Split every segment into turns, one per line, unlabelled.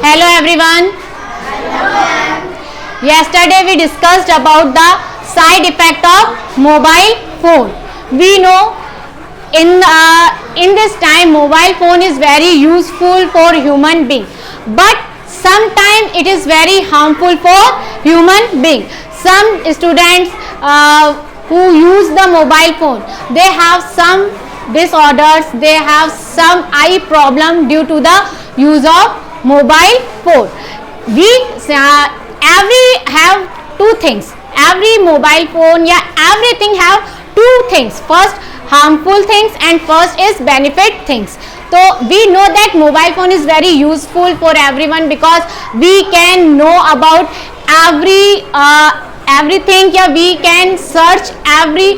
Hello everyone. Yesterday we discussed about the side effect of mobile phone. We know in this time mobile phone is very useful for human being, but sometimes it is very harmful for human being. Some students who use the mobile phone, they have some disorders, they have some eye problem due to the use of mobile phone. We every have two things. Every mobile phone, yeah, everything have two things. First harmful things and first is benefit things. So we know that mobile phone is very useful for everyone because we can know about everything, या we can search every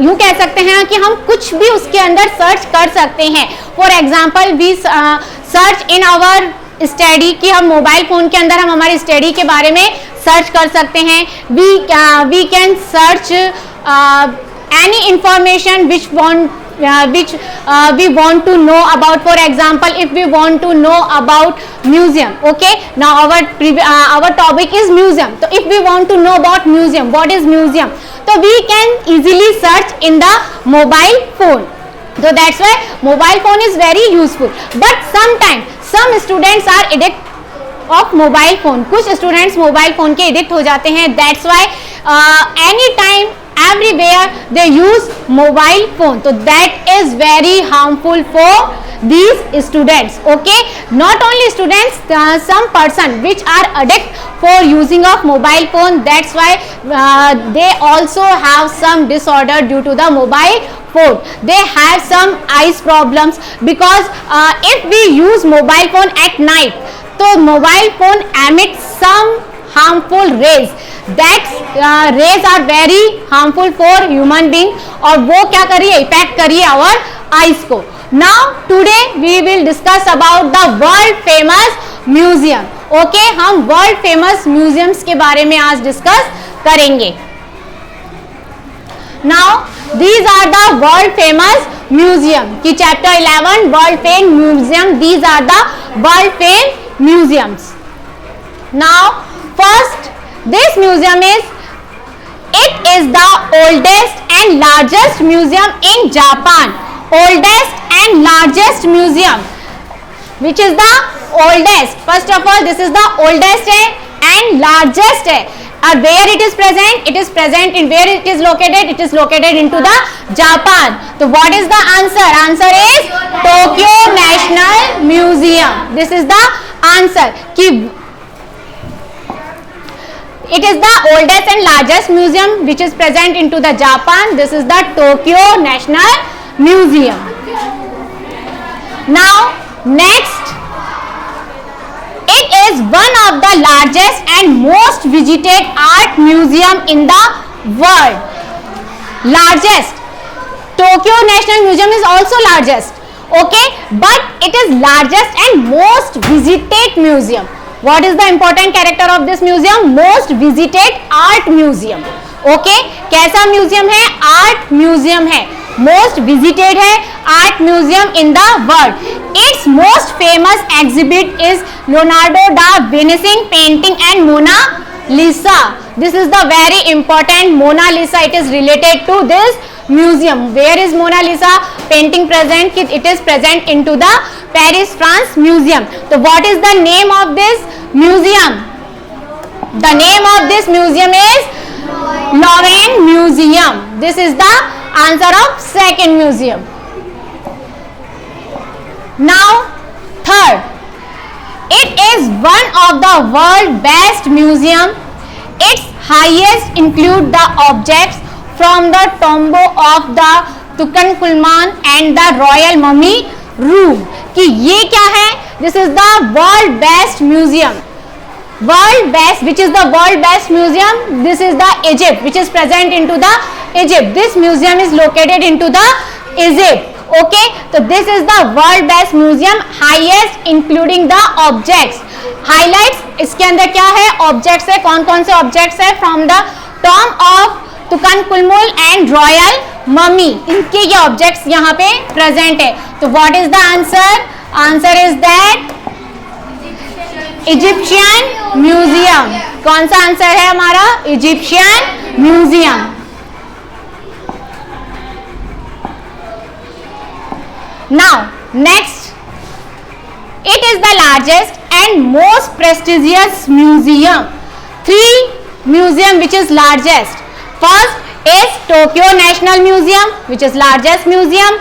यूँ कह सकते हैं कि हम कुछ भी उसके अंदर सर्च कर सकते हैं. For example we search in our study, कि हम मोबाइल फ़ोन के अंदर हम हमारी स्टडी के बारे में सर्च कर सकते हैं. We can search any information which we want to know about. For example, if we want to know about museum, okay, now our topic is museum. So if we want to know about museum, what is museum, so we can easily search in the mobile phone. So that's why mobile phone is very useful. But sometimes some students are addict of mobile phone. कुछ students mobile phone के addict हो जाते हैं. That's why anytime everywhere they use mobile phone. So that is very harmful for these students. Okay, not only students, some person which are addict for using of mobile phone. That's why they also have some disorder due to the mobile phone. They have some eyes problems because if we use mobile phone at night, so mobile phone emits some harmful rays. That rays are very harmful for human being, और वो क्या कर रही है, effect कर रही है our eyes को. Now today we will discuss about the world famous museum. Okay, हम world famous museums के बारे में आज डिस्कस करेंगे. Now these are the world famous museum की chapter 11 world famous museum. These are the world famous museums. Now first, this museum is the oldest and largest museum in Japan. Oldest and largest museum. Which is the oldest? First of all, this is the oldest and largest. Where it is present? It is present in where it is located? It is located into the Japan. So what is the answer? Answer is Tokyo National Museum. This is the answer. It is the oldest and largest museum which is present into the Japan. This is the Tokyo National Museum. Now next, it is one of the largest and most visited art museum in the world. Largest. Tokyo National Museum is also largest. Okay, but it is largest and most visited museum. What is the important character of this museum? Most visited art museum. Okay, कैसा museum है? Art museum है. Most visited है art museum in the world. Its most famous exhibit is Leonardo da Vinci painting and Mona Lisa. This is the very important Mona Lisa. It is related to this museum. Where is Mona Lisa painting present? It is present into the Paris, France museum. So what is the name of this museum? The name of this museum is Louvre Museum. This is the answer of second museum. Now third, it is one of the world's best museum. Its highest include the objects from the tomb of the Tutankhamun and the royal mummy room. कि ये क्या है? This is the world best museum. World best, which is the world best museum? This is the Egypt, which is present into the Egypt. This museum is located into the Egypt. Okay, so this is the world best museum, highest including the objects. Highlights इसके अंदर क्या है? Objects है. कौन कौन से objects है? From the tomb of Tutankhamun and royal mummy. इनके ये objects यहाँ पे present है. तो what is the answer? Answer is that Egyptian museum. कौन सा आंसर है हमारा? Egyptian museum. Now next, it is the largest and most prestigious museum. Three museum which is largest. First is Tokyo National Museum, which is largest museum.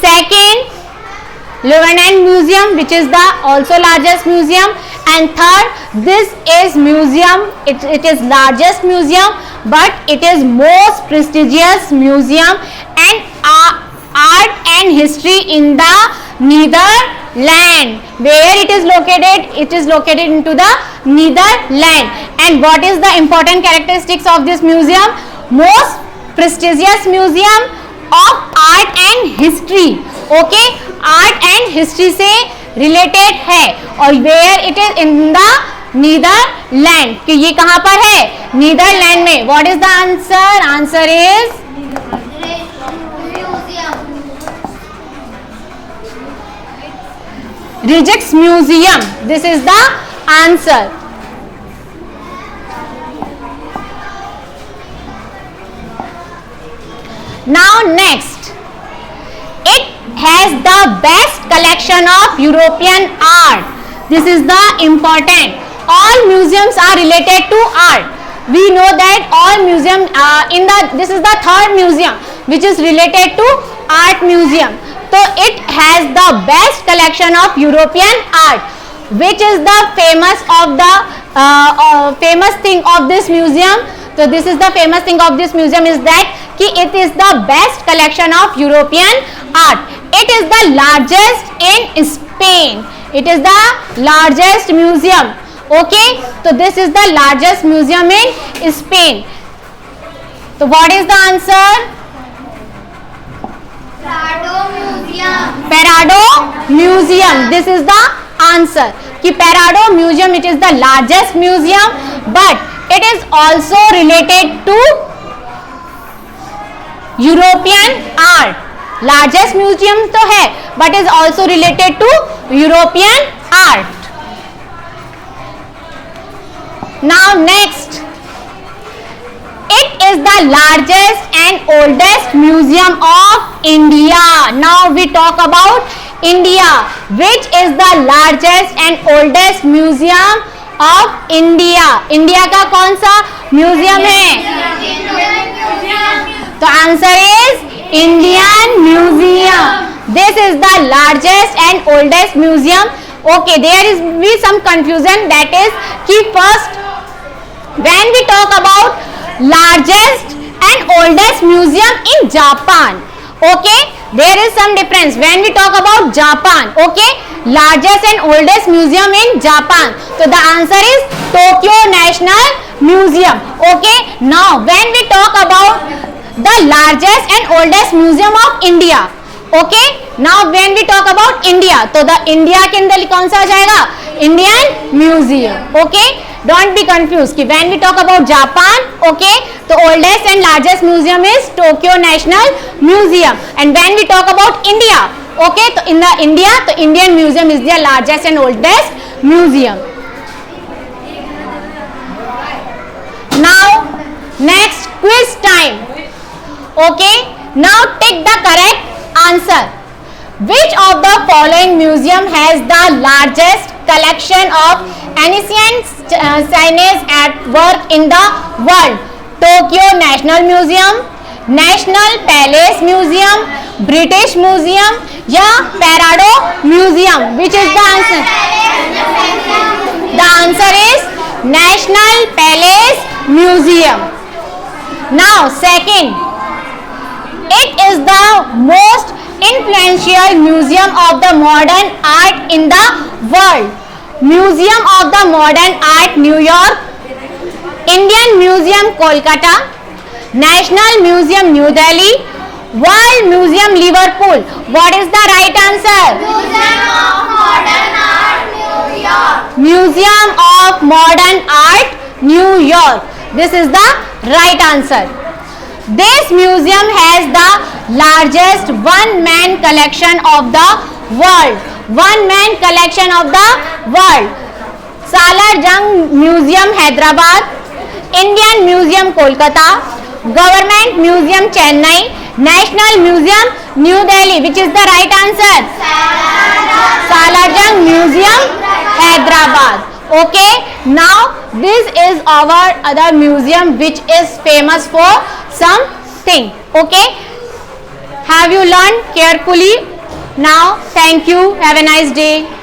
Second, Louvre Museum, which is the also largest museum. And third, this is museum. It is largest museum, but it is most prestigious museum and art and history in the Netherlands. Where it is located? It is located into the Netherlands. And what is the important characteristics of this museum? Most prestigious museum of art and history. Okay, art and history से related है और where it is in the Netherlands. कि ये कहाँ पर है? Netherlands में. What is the answer? Answer is Rijksmuseum. This is the answer. Now next, it has the best collection of European art. This is the important. All museums are related to art. We know that all museum this is the third museum which is related to art museum. So it has the best collection of European art. Which is the famous thing of this museum? So this is the famous thing of this museum is that it is the best collection of European art. It is the largest in Spain. It is the largest museum. Okay, so this is the largest museum in Spain. So what is the answer? Prado Museum. This is the answer. कि Prado Museum, it is the largest museum, but it is also related to European art. Largest museum तो है, but is also related to European art. Now next, it is the largest and oldest museum of India. Now we talk about India. Which is the largest and oldest museum of India? India का कौन सा museum है? तो answer is Indian museum. This is the largest and oldest museum. Okay, there is be some confusion, that is कि first when we talk about largest and oldest museum in Japan, okay, there is some difference. When we talk about Japan, okay, largest and oldest museum in Japan, so the answer is Tokyo National Museum. Okay, now when we talk about the largest and oldest museum of India, okay, now when we talk about India, तो the India के अंदर कौन सा आ जाएगा? Indian Museum. Okay, don't be confused कि when we talk about Japan, okay, तो oldest and largest museum is Tokyo National Museum, and when we talk about India, okay, तो in the India, तो Indian Museum is the largest and oldest museum. Now next quiz time. Okay, now take the correct answer. Which of the following museum has the largest collection of ancient signs at work in the world? Tokyo National Museum, National Palace Museum, British Museum या Prado Museum? Which is the answer? The answer is National Palace Museum. Now second, it is the most influential museum of the modern art in the world. Museum of the Modern Art, New York, Indian Museum, Kolkata, National Museum, New Delhi, World Museum, Liverpool. What is the right answer?
Museum of Modern Art, New York.
Museum of Modern Art, New York. This is the right answer. This museum has the largest one-man collection of the world. One-man collection of the world. Salarjung Museum, Hyderabad. Indian Museum, Kolkata. Government Museum, Chennai. National Museum, New Delhi. Which is the right answer? Salarjung Museum, Hyderabad. Okay, now this is our other museum which is famous for something. Okay, have you learned carefully? Now thank you, have a nice day.